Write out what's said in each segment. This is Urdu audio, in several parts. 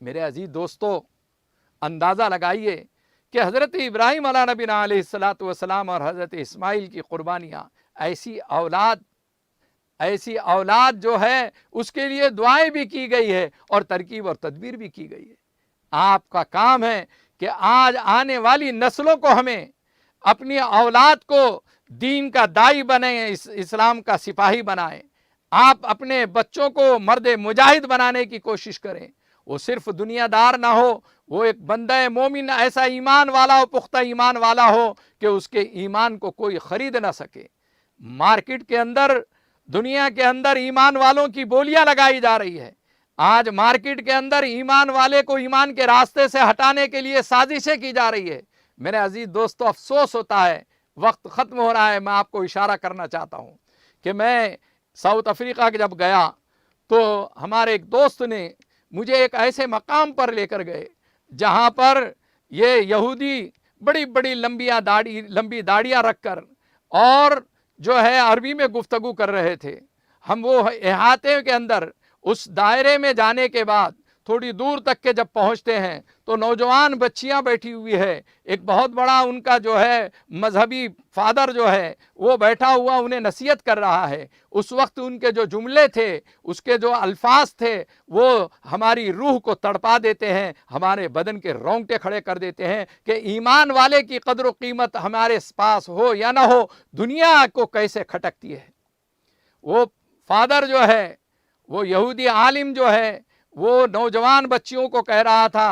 میرے عزیز دوستو، اندازہ لگائیے کہ حضرت ابراہیم علیہ نبینا علیہ الصلاۃ والسلام اور حضرت اسماعیل کی قربانیاں، ایسی اولاد جو ہے اس کے لیے دعائیں بھی کی گئی ہے اور ترکیب اور تدبیر بھی کی گئی ہے۔ آپ کا کام ہے کہ آج آنے والی نسلوں کو ہمیں اپنی اولاد کو دین کا داعی بنائیں، اسلام کا سپاہی بنائیں۔ آپ اپنے بچوں کو مرد مجاہد بنانے کی کوشش کریں۔ وہ صرف دنیا دار نہ ہو، وہ ایک بندہ مومن، ایسا ایمان والا ہو، پختہ ایمان والا ہو کہ اس کے ایمان کو کوئی خرید نہ سکے۔ مارکیٹ کے اندر، دنیا کے اندر ایمان والوں کی بولیاں لگائی جا رہی ہے۔ آج مارکیٹ کے اندر ایمان والے کو ایمان کے راستے سے ہٹانے کے لیے سازشیں کی جا رہی ہے۔ میرے عزیز دوستو، افسوس ہوتا ہے، وقت ختم ہو رہا ہے۔ میں آپ کو اشارہ کرنا چاہتا ہوں کہ میں ساؤتھ افریقہ جب گیا تو ہمارے ایک دوست نے مجھے ایک ایسے مقام پر لے کر گئے جہاں پر یہ یہودی بڑی بڑی لمبی داڑیاں رکھ کر اور جو ہے عربی میں گفتگو کر رہے تھے۔ ہم وہ احاطے کے اندر اس دائرے میں جانے کے بعد تھوڑی دور تک کے جب پہنچتے ہیں تو نوجوان بچیاں بیٹھی ہوئی ہے، ایک بہت بڑا ان کا جو ہے مذہبی فادر جو ہے وہ بیٹھا ہوا انہیں نصیحت کر رہا ہے۔ اس وقت ان کے جو جملے تھے، اس کے جو الفاظ تھے، وہ ہماری روح کو تڑپا دیتے ہیں، ہمارے بدن کے رونگٹے کھڑے کر دیتے ہیں کہ ایمان والے کی قدر و قیمت ہمارے پاس ہو یا نہ ہو، دنیا کو کیسے کھٹکتی ہے۔ وہ فادر جو ہے، وہ یہودی عالم جو ہے، وہ نوجوان بچیوں کو کہہ رہا تھا،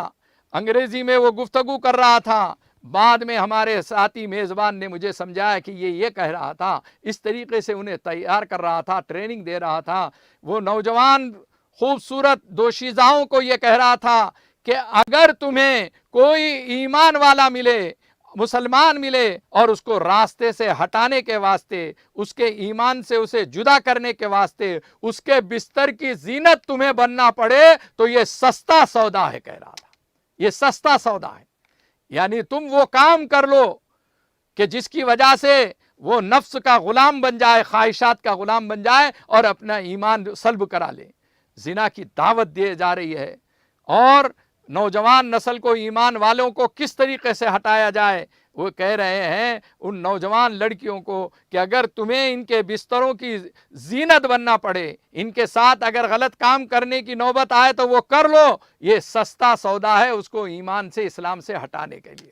انگریزی میں وہ گفتگو کر رہا تھا۔ بعد میں ہمارے ساتھی میزبان نے مجھے سمجھایا کہ یہ کہہ رہا تھا، اس طریقے سے انہیں تیار کر رہا تھا، ٹریننگ دے رہا تھا۔ وہ نوجوان خوبصورت دوشیزاؤں کو یہ کہہ رہا تھا کہ اگر تمہیں کوئی ایمان والا ملے، مسلمان ملے، اور اس کو راستے سے ہٹانے کے واسطے، اس کے ایمان سے اسے جدا کرنے کے واسطے اس کے بستر کی زینت تمہیں بننا پڑے تو یہ سستا سودا ہے، کہہ رہا تھا، یہ سستا سودا ہے۔ یعنی تم وہ کام کر لو کہ جس کی وجہ سے وہ نفس کا غلام بن جائے، خواہشات کا غلام بن جائے اور اپنا ایمان سلب کرا لے۔ زنا کی دعوت دی جا رہی ہے اور نوجوان نسل کو، ایمان والوں کو کس طریقے سے ہٹایا جائے۔ وہ کہہ رہے ہیں ان نوجوان لڑکیوں کو کہ اگر تمہیں ان کے بستروں کی زینت بننا پڑے، ان کے ساتھ اگر غلط کام کرنے کی نوبت آئے تو وہ کر لو، یہ سستا سودا ہے اس کو ایمان سے، اسلام سے ہٹانے کے لیے۔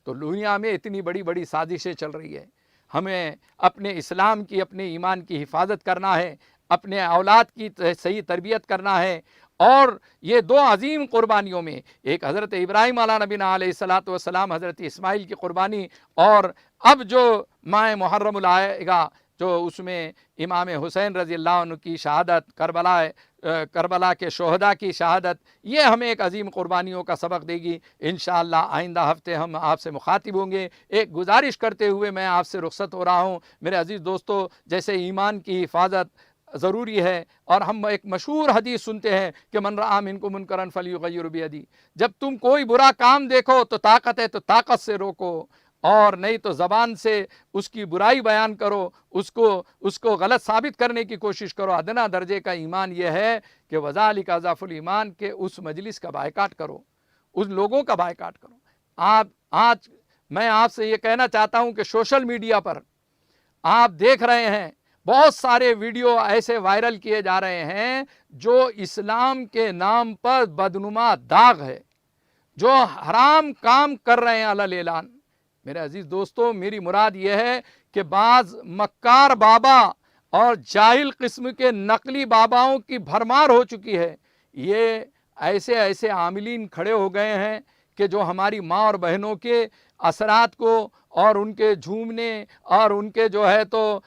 تو دنیا میں اتنی بڑی بڑی سازشیں چل رہی ہے۔ ہمیں اپنے اسلام کی، اپنے ایمان کی حفاظت کرنا ہے، اپنے اولاد کی صحیح تربیت کرنا ہے۔ اور یہ دو عظیم قربانیوں میں، ایک حضرت ابراہیم علیہ نبینا علیہ الصلاۃ والسلام، حضرت اسماعیل کی قربانی، اور اب جو ماہ محرم آئے گا جو اس میں امام حسین رضی اللہ عنہ کی شہادت، کربلا کے شہداء کی شہادت، یہ ہمیں ایک عظیم قربانیوں کا سبق دے گی۔ انشاءاللہ آئندہ ہفتے ہم آپ سے مخاطب ہوں گے۔ ایک گزارش کرتے ہوئے میں آپ سے رخصت ہو رہا ہوں۔ میرے عزیز دوستو، جیسے ایمان کی حفاظت ضروری ہے، اور ہم ایک مشہور حدیث سنتے ہیں کہ من رآ منکم منکرا فلیغیرہ بیدہ، جب تم کوئی برا کام دیکھو تو طاقت ہے تو طاقت سے روکو، اور نہیں تو زبان سے اس کی برائی بیان کرو، اس کو غلط ثابت کرنے کی کوشش کرو۔ ادنا درجے کا ایمان یہ ہے کہ وذالک اضعف الایمان، کہ اس مجلس کا بائیکاٹ کرو، اس لوگوں کا بائیکاٹ کرو۔ آج میں آپ سے یہ کہنا چاہتا ہوں کہ سوشل میڈیا پر آپ دیکھ رہے ہیں بہت سارے ویڈیو ایسے وائرل کیے جا رہے ہیں جو اسلام کے نام پر بدنما داغ ہے، جو حرام کام کر رہے ہیں علی الاعلان۔ میرے عزیز دوستو، میری مراد یہ ہے کہ بعض مکار بابا اور جاہل قسم کے نقلی باباؤں کی بھرمار ہو چکی ہے۔ یہ ایسے عاملین کھڑے ہو گئے ہیں کہ جو ہماری ماں اور بہنوں کے اثرات کو اور ان کے جھومنے اور ان کے جو ہے تو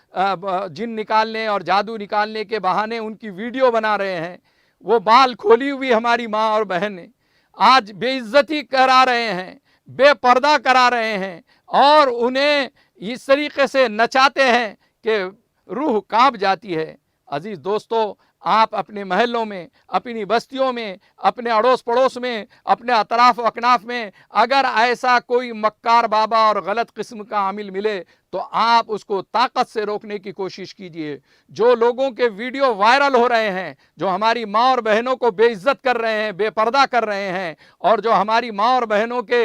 جن نکالنے اور جادو نکالنے کے بہانے ان کی ویڈیو بنا رہے ہیں۔ وہ بال کھولی ہوئی ہماری ماں اور بہنیں آج بے عزتی کرا رہے ہیں، بے پردہ کرا رہے ہیں، اور انہیں اس طریقے سے نچاتے ہیں کہ روح کانپ جاتی ہے۔ عزیز دوستو، آپ اپنے محلوں میں، اپنی بستیوں میں، اپنے اڑوس پڑوس میں، اپنے اطراف و اکناف میں اگر ایسا کوئی مکار بابا اور غلط قسم کا عامل ملے تو آپ اس کو طاقت سے روکنے کی کوشش کیجئے۔ جو لوگوں کے ویڈیو وائرل ہو رہے ہیں، جو ہماری ماں اور بہنوں کو بے عزت کر رہے ہیں، بے پردہ کر رہے ہیں، اور جو ہماری ماں اور بہنوں کے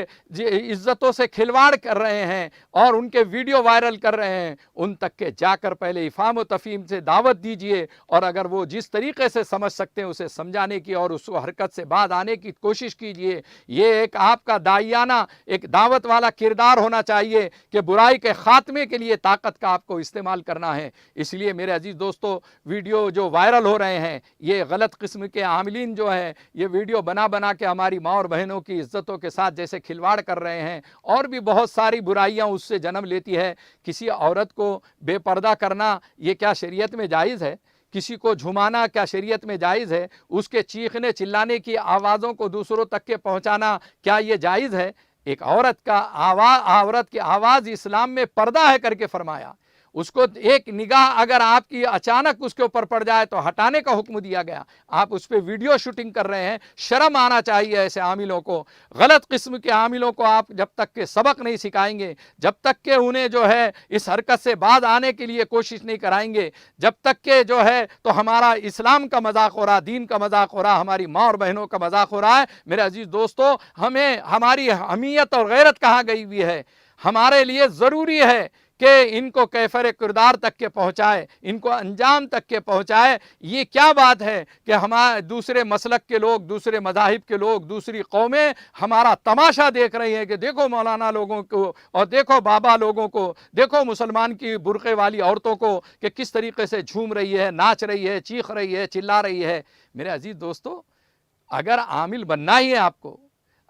عزتوں سے کھلواڑ کر رہے ہیں اور ان کے ویڈیو وائرل کر رہے ہیں، ان تک کے جا کر پہلے افہام و تفہیم سے دعوت دیجئے، اور اگر وہ جس طریقے سے سمجھ سکتے ہیں اسے سمجھانے کی اور اس حرکت سے بعد آنے کی کوشش کیجئے۔ یہ ایک آپ کا داعیانہ ایک دعوت والا کردار ہونا چاہیے کہ برائی کے خاتمے کے لیے طاقت کا آپ کو استعمال کرنا ہے۔ اس لیے میرے عزیز دوستو، ویڈیو جو وائرل ہو رہے ہیں، یہ غلط قسم کے عاملین جو ہیں، یہ ویڈیو بنا بنا کے ہماری ماں اور بہنوں کی عزتوں کے ساتھ جیسے کھلواڑ کر رہے ہیں، اور بھی بہت ساری برائیاں اس سے جنم لیتی ہے۔ کسی عورت کو بے پردہ کرنا یہ کیا شریعت میں جائز ہے؟ کسی کو جھمانا کیا شریعت میں جائز ہے؟ اس کے چیخنے چلانے کی آوازوں کو دوسروں تک کے پہنچانا کیا یہ جائز ہے؟ ایک عورت کی آواز اسلام میں پردہ ہے کر کے فرمایا۔ اس کو ایک نگاہ اگر آپ کی اچانک اس کے اوپر پڑ جائے تو ہٹانے کا حکم دیا گیا۔ آپ اس پہ ویڈیو شوٹنگ کر رہے ہیں، شرم آنا چاہیے ایسے عاملوں کو۔ غلط قسم کے عاملوں کو آپ جب تک کہ سبق نہیں سکھائیں گے، جب تک کہ انہیں جو ہے اس حرکت سے باز آنے کے لیے کوشش نہیں کرائیں گے، جب تک کہ جو ہے تو ہمارا اسلام کا مذاق ہو رہا، دین کا مذاق ہو رہا، ہماری ماں اور بہنوں کا مذاق ہو رہا ہے۔ میرے عزیز دوستو، ہمیں ہماری حمیت اور غیرت کہاں گئی ہوئی ہے؟ ہمارے لیے ضروری ہے کہ ان کو کیفر کردار تک کے پہنچائے، ان کو انجام تک کے پہنچائے۔ یہ کیا بات ہے کہ ہمارے دوسرے مسلک کے لوگ، دوسرے مذاہب کے لوگ، دوسری قومیں ہمارا تماشا دیکھ رہی ہیں کہ دیکھو مولانا لوگوں کو، اور دیکھو بابا لوگوں کو، دیکھو مسلمان کی برقعے والی عورتوں کو کہ کس طریقے سے جھوم رہی ہے، ناچ رہی ہے، چیخ رہی ہے، چلا رہی ہے۔ میرے عزیز دوستو، اگر عامل بننا ہی ہے آپ کو،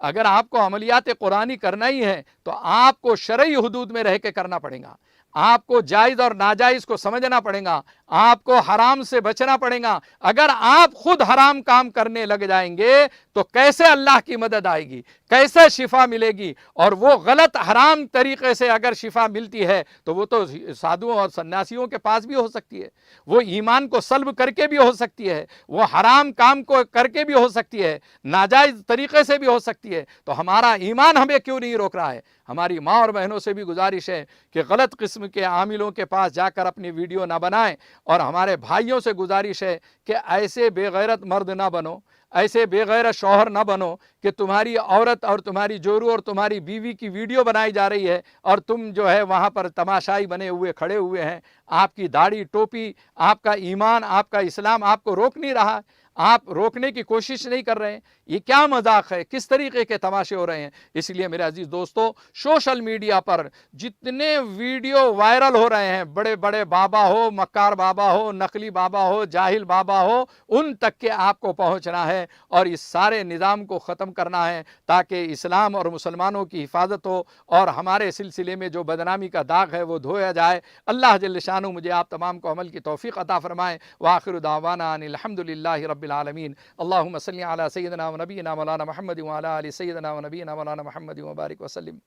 اگر آپ کو عملیات قرآنی کرنا ہی ہے، تو آپ کو شرعی حدود میں رہ کے کرنا پڑے گا۔ آپ کو جائز اور ناجائز کو سمجھنا پڑے گا، آپ کو حرام سے بچنا پڑے گا۔ اگر آپ خود حرام کام کرنے لگ جائیں گے تو کیسے اللہ کی مدد آئے گی، کیسے شفا ملے گی؟ اور وہ غلط حرام طریقے سے اگر شفا ملتی ہے تو وہ تو سادھوؤں اور سنیاسیوں کے پاس بھی ہو سکتی ہے، وہ ایمان کو سلب کر کے بھی ہو سکتی ہے، وہ حرام کام کو کر کے بھی ہو سکتی ہے، ناجائز طریقے سے بھی ہو سکتی ہے۔ تو ہمارا ایمان ہمیں کیوں نہیں روک رہا ہے؟ ہماری ماں اور بہنوں سے بھی گزارش ہے کہ غلط قسم کے عاملوں کے پاس جا کر اپنی ویڈیو نہ بنائیں، اور ہمارے بھائیوں سے گزارش ہے کہ ایسے بے غیرت مرد نہ بنو، ایسے بے غیرت شوہر نہ بنو کہ تمہاری عورت اور تمہاری جورو اور تمہاری بیوی کی ویڈیو بنائی جا رہی ہے اور تم جو ہے وہاں پر تماشائی بنے ہوئے کھڑے ہوئے ہیں۔ آپ کی داڑھی، ٹوپی، آپ کا ایمان، آپ کا اسلام آپ کو روک نہیں رہا، آپ روکنے کی کوشش نہیں کر رہے ہیں۔ یہ کیا مذاق ہے؟ کس طریقے کے تماشے ہو رہے ہیں؟ اس لیے میرے عزیز دوستو، سوشل میڈیا پر جتنے ویڈیو وائرل ہو رہے ہیں، بڑے بڑے بابا ہو، مکار بابا ہو، نقلی بابا ہو، جاہل بابا ہو، ان تک کے آپ کو پہنچنا ہے اور اس سارے نظام کو ختم کرنا ہے، تاکہ اسلام اور مسلمانوں کی حفاظت ہو اور ہمارے سلسلے میں جو بدنامی کا داغ ہے وہ دھویا جائے۔ اللہ جل شانہ مجھے آپ تمام کو عمل کی توفیق عطا فرمائے۔ وآخر دعوانا ان الحمد للہ رب العالمین۔ اللہم صلی علی سیدنا و نبینا مولانا محمد وعلی آل سیدنا و نبینا مولانا محمد وبارک وسلم۔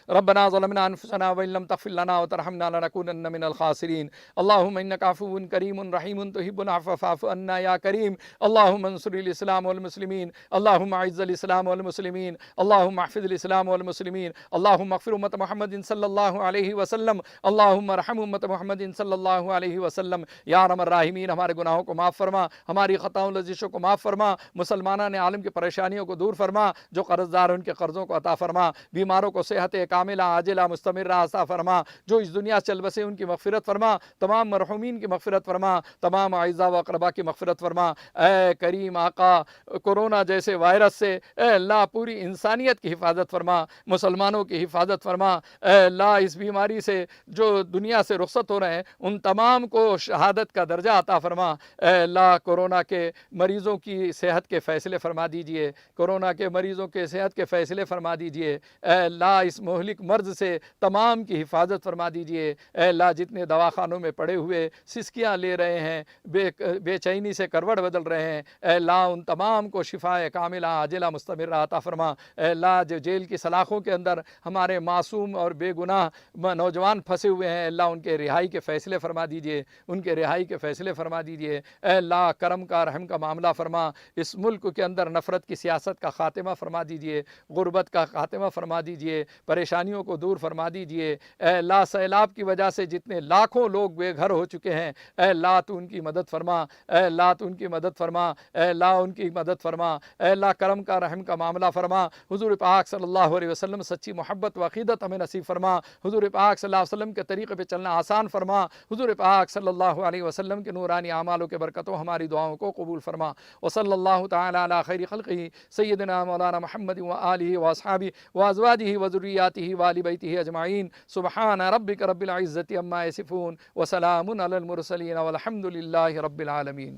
ربنا ظلمنا انفسنا وان لم تغفر لنا وترحمنا لنكونن من الخاسرين اللهم انك عفو كريم رحيم تحب العفو فاعف عنا يا كريم اللهم انصر الاسلام والمسلمين اللهم اعز الاسلام والمسلمين اللهم احفظ الاسلام والمسلمين اللهم اغفر امه محمد صلی اللہ علیہ وسلم اللهم ارحم امه محمد صلی اللہ علیہ وسلم۔ یا ارحم الراحمین، ہمارے گناہوں کو معاف فرما، ہماری خطاؤں لذیذوں کو معاف فرما، مسلمانان عالم کی پریشانیوں کو دور فرما، جو قرض دار ان کے قرضوں کو عطا فرما، بیماروں کو صحت کاملہ عاجلہ مستمرہ عطا فرما، جو اس دنیا چل بسے ان کی مغفرت فرما، تمام مرحومین کی مغفرت فرما، تمام اعزاء و اقربا کی مغفرت فرما۔ اے کریم آقا، کورونا جیسے وائرس سے اے اللہ پوری انسانیت کی حفاظت فرما، مسلمانوں کی حفاظت فرما۔ اے اللہ اس بیماری سے جو دنیا سے رخصت ہو رہے ہیں ان تمام کو شہادت کا درجہ عطا فرما۔ اے اللہ کورونا کے مریضوں کی صحت کے فیصلے فرما دیجئے، کورونا کے مریضوں کے صحت کے فیصلے فرما دیجئے۔ اے اللہ اس مہلک مرض سے تمام کی حفاظت فرما دیجئے۔ اے اللہ جتنے دواخانوں میں پڑے ہوئے سسکیاں لے رہے ہیں، بے چینی سے کروٹ بدل رہے ہیں، اے اللہ ان تمام کو شفاء کاملہ عاجلہ مستمرہ عطا فرما۔ اے اللہ جو جیل کی سلاخوں کے اندر ہمارے معصوم اور بے گناہ نوجوان پھنسے ہوئے ہیں، اللہ ان کے رہائی کے فیصلے فرما دیجئے، ان کے رہائی کے فیصلے فرما دیجئے۔ اے اللہ کرم کا رحم کا معاملہ فرما، اس ملک کے اندر نفرت کی سیاست کا خاتمہ فرما دیجئے، غربت کا خاتمہ فرما دیجئے، پریشانی پریشانیوں کو دور فرما دیجئے۔ اے اللہ سیلاب کی وجہ سے جتنے لاکھوں لوگ بے گھر ہو چکے ہیں، اے اللہ تو ان کی مدد فرما، اے اللہ تو ان کی مدد فرما، اے اللہ ان کی مدد فرما، اے اللہ کرم کا رحم کا معاملہ فرما۔ حضور پاک صلی اللہ علیہ وسلم سچی محبت و عقیدت ہمیں نصیب فرما۔ حضور پاک صلی اللہ علیہ وسلم کے طریقے پہ چلنا آسان فرما۔ حضور پاک صلی اللہ علیہ وسلم کے نورانی اعمالوں کے برکتوں ہماری دعاؤں کو قبول فرما۔ وصلی اللہ تعالی علی خیر خلقہ سیدنا مولانا محمد و آلہ و اصحابہ و ازواجہ و ذریاتہ و آل بیتہ اجمعین۔ سبحان ربک رب العزۃ عما یصفون وسلام علی المرسلین والحمد للہ رب العالمین۔